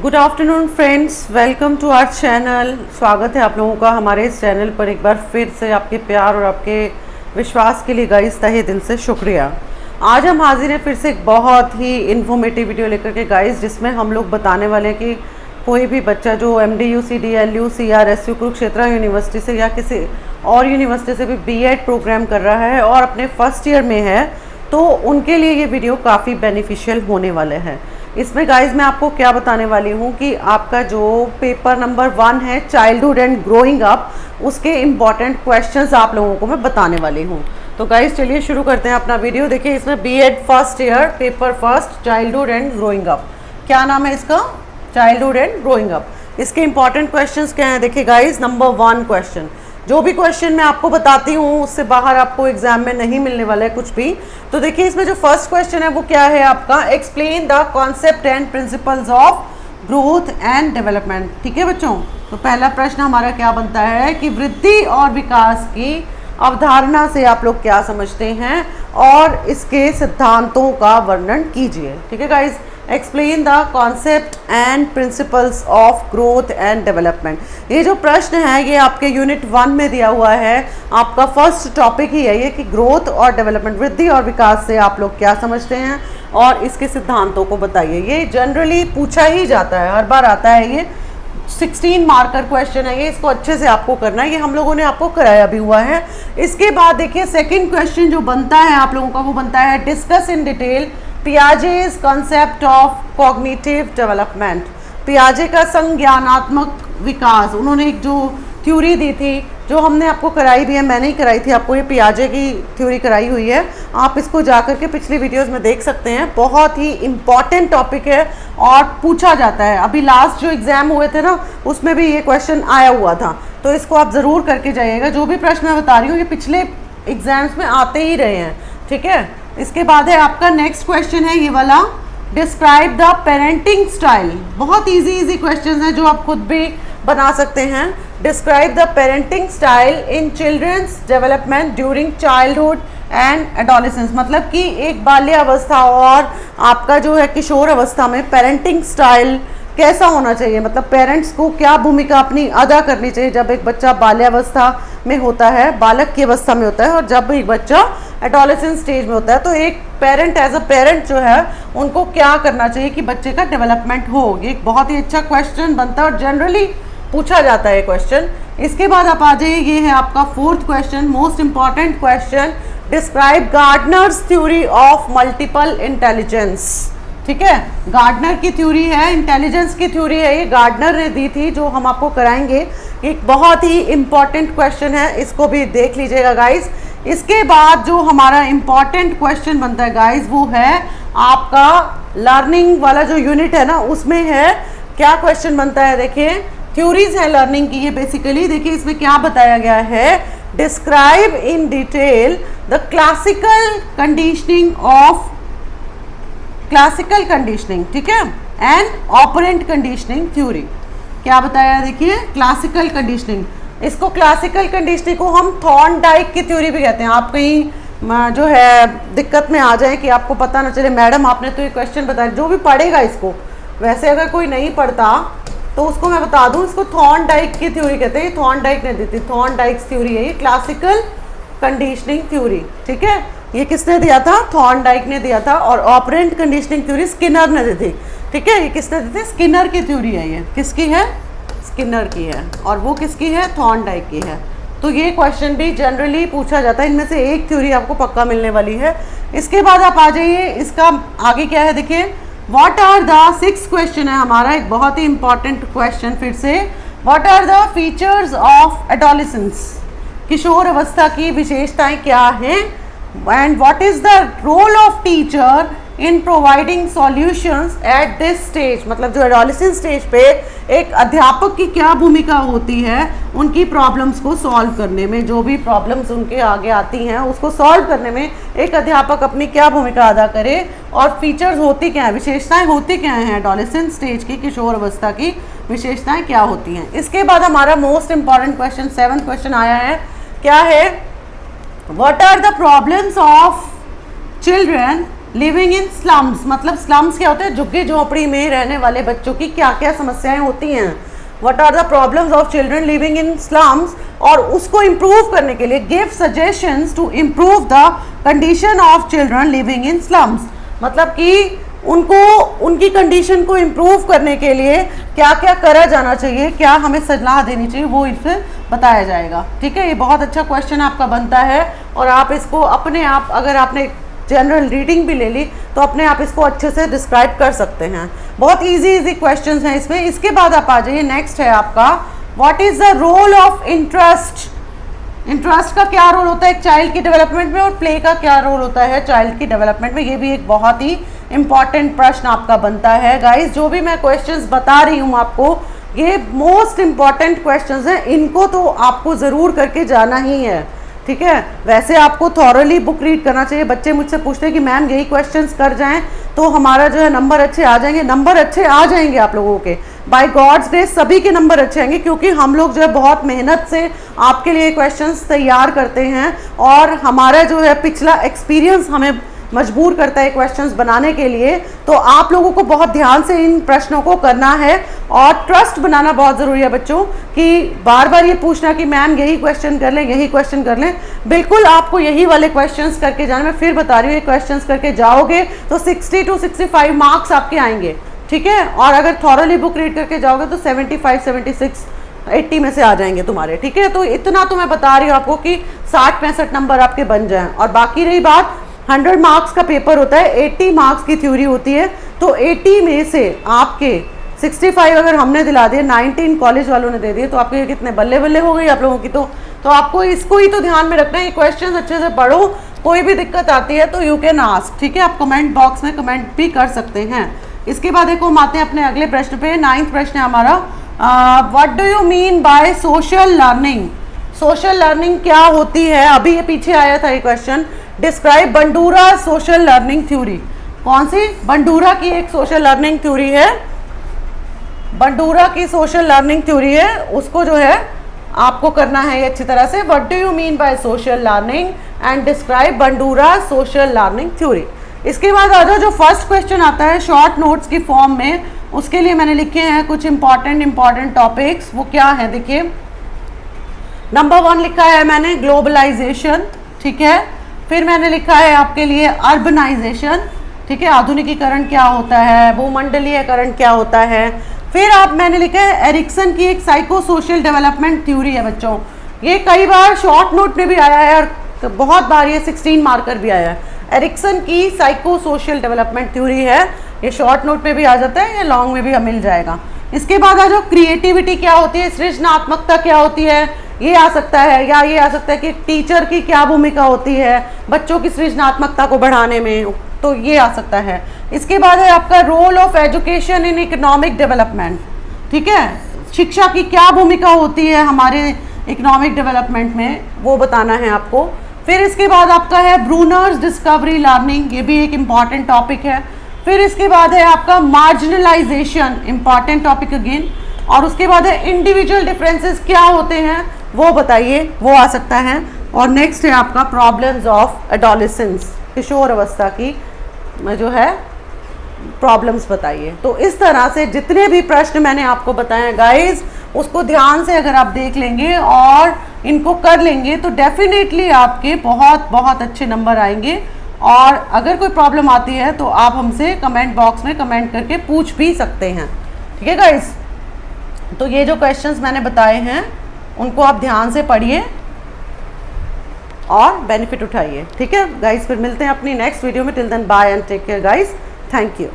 Good afternoon friends, welcome to our channel. स्वागत है आप लोगों का हमारे इस चैनल पर। एक बार फिर से आपके प्यार और आपके विश्वास के लिए गाइस तहे दिल से शुक्रिया। आज हम हाजिर हैं फिर से एक बहुत ही इन्फॉर्मेटिव वीडियो लेकर के गाइस, जिसमें हम लोग बताने वाले हैं कि कोई भी बच्चा जो MDU, CDLU, CRSU, Kurukshetra university से या किसी और यूनिवर्सिटी से भी BEd प्रोग्राम कर रहा है और अपने फर्स्ट ईयर में है, तो उनके लिए ये वीडियो काफ़ी बेनिफिशियल होने वाले हैं। इसमें गाइज मैं आपको क्या बताने वाली हूँ कि आपका जो पेपर नंबर 1 है चाइल्डहुड एंड ग्रोइंग अप, उसके इम्पॉर्टेंट क्वेश्चंस आप लोगों को मैं बताने वाली हूँ। तो गाइज चलिए शुरू करते हैं अपना वीडियो। देखिए इसमें BEd first year paper first childhood and growing up, क्या नाम है इसका? Childhood and growing up. इसके इंपॉर्टेंट क्वेश्चंस क्या हैं? देखिए गाइज, नंबर 1 क्वेश्चन, जो भी क्वेश्चन मैं आपको बताती हूँ उससे बाहर आपको एग्जाम में नहीं मिलने वाला है कुछ भी। तो देखिए इसमें जो फर्स्ट क्वेश्चन है वो क्या है आपका? Explain the concept and principles of growth and development. ठीक है बच्चों, तो पहला प्रश्न हमारा क्या बनता है कि वृद्धि और विकास की अवधारणा से आप लोग क्या समझते हैं और इसके सिद्धांतों का वर्णन कीजिए। ठीक है guys, explain the concept and principles of growth and development. ये जो प्रश्न है ये आपके यूनिट 1 में दिया हुआ है। आपका फर्स्ट टॉपिक ही है ये कि ग्रोथ और डेवलपमेंट, वृद्धि और विकास से आप लोग क्या समझते हैं और इसके सिद्धांतों को बताइए। ये जनरली पूछा ही जाता है, हर बार आता है। ये 16 मार्कर क्वेश्चन है ये, इसको अच्छे से आपको करना है। ये हम लोगों ने आपको कराया भी हुआ है। इसके बाद देखिए सेकंड क्वेश्चन जो बनता है आप लोगों का, वो बनता है डिस्कस इन डिटेल पियाजे's concept of cognitive development। पियाजे का संज्ञानात्मक विकास, उन्होंने एक जो थ्योरी दी थी जो हमने आपको कराई भी है, मैंने ही कराई थी आपको, ये पियाजे की थ्योरी कराई हुई है। आप इसको जाकर के पिछली वीडियोस में देख सकते हैं। बहुत ही इम्पॉर्टेंट टॉपिक है और पूछा जाता है। अभी लास्ट जो एग्जाम हुए थे ना, उसमें भी ये क्वेश्चन आया हुआ था, तो इसको आप ज़रूर करके जाइएगा। जो भी प्रश्न मैं बता रही हूँ ये पिछले एग्जाम्स में आते ही रहे हैं। ठीक है, इसके बाद है आपका नेक्स्ट क्वेश्चन है ये वाला, डिस्क्राइब द पेरेंटिंग स्टाइल। बहुत इजी क्वेश्चन है जो आप खुद भी बना सकते हैं। Describe the parenting style in children's development during childhood and adolescence. मतलब कि एक बाल्यावस्था और आपका जो है किशोर अवस्था में पेरेंटिंग स्टाइल कैसा होना चाहिए, मतलब पेरेंट्स को क्या भूमिका अपनी अदा करनी चाहिए जब एक बच्चा बाल्यावस्था में होता है, बालक की अवस्था में होता है, और जब एक बच्चा एडोलेसेंस स्टेज में होता है। तो एक पेरेंट एज अ पेरेंट जो है उनको क्या करना चाहिए कि बच्चे का डेवलपमेंट हो। ये एक बहुत ही अच्छा क्वेश्चन बनता है और जनरली पूछा जाता है क्वेश्चन। इसके बाद आप आ जाइए, ये है आपका fourth question, most important question, describe Gardner's theory of multiple intelligence. ठीक है, गार्डनर की थ्योरी है, इंटेलिजेंस की थ्योरी है, ये गार्डनर ने दी थी, जो हम आपको कराएंगे। एक बहुत ही इंपॉर्टेंट क्वेश्चन है, इसको भी देख लीजिएगा गाइस। इसके बाद जो हमारा इंपॉर्टेंट क्वेश्चन बनता है गाइस, वो है आपका लर्निंग वाला जो यूनिट है ना, उसमें है क्या क्वेश्चन बनता है? देखिए थ्योरीज है लर्निंग की ये बेसिकली। देखिए इसमें क्या बताया गया है, describe in detail the classical conditioning, ठीक है, एंड ऑपरेंट कंडीशनिंग थ्योरी। क्या बताया? देखिए क्लासिकल कंडीशनिंग, इसको क्लासिकल कंडीशनिंग को हम थॉर्नडाइक की थ्योरी भी कहते हैं। आप कहीं जो है दिक्कत में आ जाए कि आपको पता ना चले, मैडम आपने तो ये क्वेश्चन बताया, जो भी पढ़ेगा इसको, वैसे अगर कोई नहीं पढ़ता तो उसको मैं बता दूं, इसको थॉर्नडाइक की थ्योरी कहते हैं। थॉर्नडाइक ने दी थी, थॉर्नडाइक्स थ्योरी है ये, क्लासिकल कंडीशनिंग थ्योरी। ठीक है, ये किसने दिया था? थॉर्नडाइक ने दिया था। और ऑपरेंट कंडीशनिंग थ्योरी स्किनर ने दी थी। ठीक है, ये किसने दी थी? स्किनर की थ्योरी है ये। किसकी है? स्किनर की है। और वो किसकी है? थॉर्नडाइक की है। तो ये क्वेश्चन भी जनरली पूछा जाता है, इनमें से एक थ्योरी आपको पक्का मिलने वाली है। इसके बाद आप आ जाइए, इसका आगे क्या है देखिए, व्हाट आर द 6 क्वेश्चन है हमारा, एक बहुत ही इंपॉर्टेंट क्वेश्चन फिर से। What are the features of adolescence, किशोर अवस्था की विशेषताएं क्या हैं, and what is the role of teacher in providing solutions at this stage. मतलब जो एडोलेसेंस स्टेज पे एक अध्यापक की क्या भूमिका होती है उनकी प्रॉब्लम्स को सॉल्व करने में, जो भी प्रॉब्लम्स उनके आगे आती हैं उसको सॉल्व करने में एक अध्यापक अपनी क्या भूमिका अदा करे, और फीचर्स होती क्या है, विशेषताएं होती क्या हैं एडोलेसेंस स्टेज की, किशोर अवस्था की विशेषताएं क्या होती हैं। इसके बाद हमारा most important question 7th question आया है, क्या है? What are the problems of children living in slums, मतलब स्लम्स क्या होते हैं, झुग्गी झोपड़ी में रहने वाले बच्चों की क्या क्या समस्याएं होती हैं, what are the problems of children living in slums, और उसको इम्प्रूव करने के लिए give suggestions to improve the condition of children living in slums, मतलब कि उनको उनकी कंडीशन को इम्प्रूव करने के लिए क्या क्या करा जाना चाहिए, क्या हमें सलाह देनी चाहिए, वो इससे बताया जाएगा। ठीक है, ये बहुत अच्छा क्वेश्चन आपका बनता है और आप इसको अपने आप, अगर आपने जनरल रीडिंग भी ले ली तो अपने आप इसको अच्छे से डिस्क्राइब कर सकते हैं। बहुत इजी क्वेश्चंस हैं इसमें। इसके बाद आप आ जाइए, नेक्स्ट है आपका what is the role of interest. Interest का क्या रोल होता है एक चाइल्ड की डेवलपमेंट में, और प्ले का क्या रोल होता है चाइल्ड की डेवलपमेंट में। ये भी एक बहुत ही इंपॉर्टेंट प्रश्न आपका बनता है। गाइस, जो भी मैं क्वेश्चंस बता रही हूँ आपको, ये मोस्ट इंपॉर्टेंट क्वेश्चंस हैं, इनको तो आपको ज़रूर करके जाना ही है। ठीक है, वैसे आपको थॉरली बुक रीड करना चाहिए। बच्चे मुझसे पूछते हैं कि मैम यही क्वेश्चंस कर जाएं तो हमारा जो है नंबर अच्छे आ जाएंगे। नंबर अच्छे आ जाएंगे आप लोगों के, बाय गॉड्स ग्रेस सभी के नंबर अच्छे आएंगे, क्योंकि हम लोग जो है बहुत मेहनत से आपके लिए क्वेश्चंस तैयार करते हैं और हमारा जो है पिछला एक्सपीरियंस हमें मजबूर करता है क्वेश्चंस बनाने के लिए। तो आप लोगों को बहुत ध्यान से इन प्रश्नों को करना है और ट्रस्ट बनाना बहुत ज़रूरी है बच्चों, कि बार बार ये पूछना कि मैम यही क्वेश्चन कर लें, यही क्वेश्चन कर लें। बिल्कुल आपको यही वाले क्वेश्चंस करके जाना। मैं फिर बता रही हूँ, ये क्वेश्चंस करके जाओगे तो 60 to 65 मार्क्स आपके आएंगे। ठीक है, और अगर थॉरली बुक रीड करके जाओगे तो 75, 76, 80 में से आ जाएंगे तुम्हारे। ठीक है, तो इतना तो मैं बता रही हूँ आपको कि 60-65 नंबर आपके बन जाएं। और बाकी रही बात, 100 मार्क्स का पेपर होता है, 80 मार्क्स की थ्योरी होती है, तो 80 में से आपके 65 अगर हमने दिला दिए, 19 कॉलेज वालों ने दे दिए, तो आपके कितने बल्ले बल्ले हो गई आप लोगों की। तो आपको इसको ही तो ध्यान में रखना है। ये क्वेश्चंस अच्छे से पढ़ो, कोई भी दिक्कत आती है तो यू कैन आस्क। ठीक है, आप कमेंट बॉक्स में कमेंट भी कर सकते हैं। इसके बाद देखो हम आते हैं अपने अगले प्रश्न पे। 9th प्रश्न है हमारा, what do you mean by social learning. Social learning क्या होती है, अभी ये पीछे आया था ये question. Describe Bandura social learning theory. कौन सी? बंडूरा की एक सोशल लर्निंग थ्योरी है, बंडूरा की सोशल लर्निंग थ्योरी है, उसको जो है आपको करना है ये अच्छी तरह से। What do you mean by social learning and describe Bandura social learning theory. इसके बाद आ जाओ, जो फर्स्ट क्वेश्चन आता है शॉर्ट नोट्स की फॉर्म में, उसके लिए मैंने लिखे हैं कुछ इंपॉर्टेंट टॉपिक्स। वो क्या है देखिए, नंबर 1 लिखा है मैंने ग्लोबलाइजेशन। ठीक है, फिर मैंने लिखा है आपके लिए अर्बनाइजेशन। ठीक है, आधुनिकीकरण क्या होता है, भूमंडलीयकरण क्या होता है। फिर मैंने लिखा है एरिक्सन की एक साइको सोशल डेवलपमेंट थ्योरी है बच्चों। ये कई बार शॉर्ट नोट में भी आया है और बहुत बार ये 16 मार्कर भी आया है। एरिक्सन की साइको सोशल डेवलपमेंट थ्योरी है, ये शॉर्ट नोट में भी आ जाता है, ये लॉन्ग में भी मिल जाएगा। इसके बाद आ जाओ, क्रिएटिविटी क्या होती है, सृजनात्मकता क्या होती है, ये आ सकता है। या ये आ सकता है कि टीचर की क्या भूमिका होती है बच्चों की सृजनात्मकता को बढ़ाने में, तो ये आ सकता है। इसके बाद है आपका role of education in economic development. ठीक है, शिक्षा की क्या भूमिका होती है हमारे इकोनॉमिक डेवलपमेंट में, वो बताना है आपको। फिर इसके बाद आपका है ब्रूनर्स डिस्कवरी लर्निंग, ये भी एक इम्पॉर्टेंट टॉपिक है। फिर इसके बाद है आपका मार्जिनलाइजेशन, इम्पॉर्टेंट टॉपिक अगेन। और उसके बाद है इंडिविजुअल डिफरेंसेस क्या होते हैं वो बताइए, वो आ सकता है। और नेक्स्ट है आपका प्रॉब्लम्स ऑफ एडोलेसेंस, किशोर अवस्था की जो है प्रॉब्लम्स बताइए। तो इस तरह से जितने भी प्रश्न मैंने आपको बताए गाइस, उसको ध्यान से अगर आप देख लेंगे और इनको कर लेंगे तो डेफिनेटली आपके बहुत बहुत अच्छे नंबर आएंगे। और अगर कोई प्रॉब्लम आती है तो आप हमसे कमेंट बॉक्स में कमेंट करके पूछ भी सकते हैं। ठीक है गाइस, तो ये जो क्वेश्चंस मैंने बताए हैं उनको आप ध्यान से पढ़िए और बेनिफिट उठाइए। ठीक है गाइस, फिर मिलते हैं अपनी नेक्स्ट वीडियो में। Till then bye and take care guys, thank you.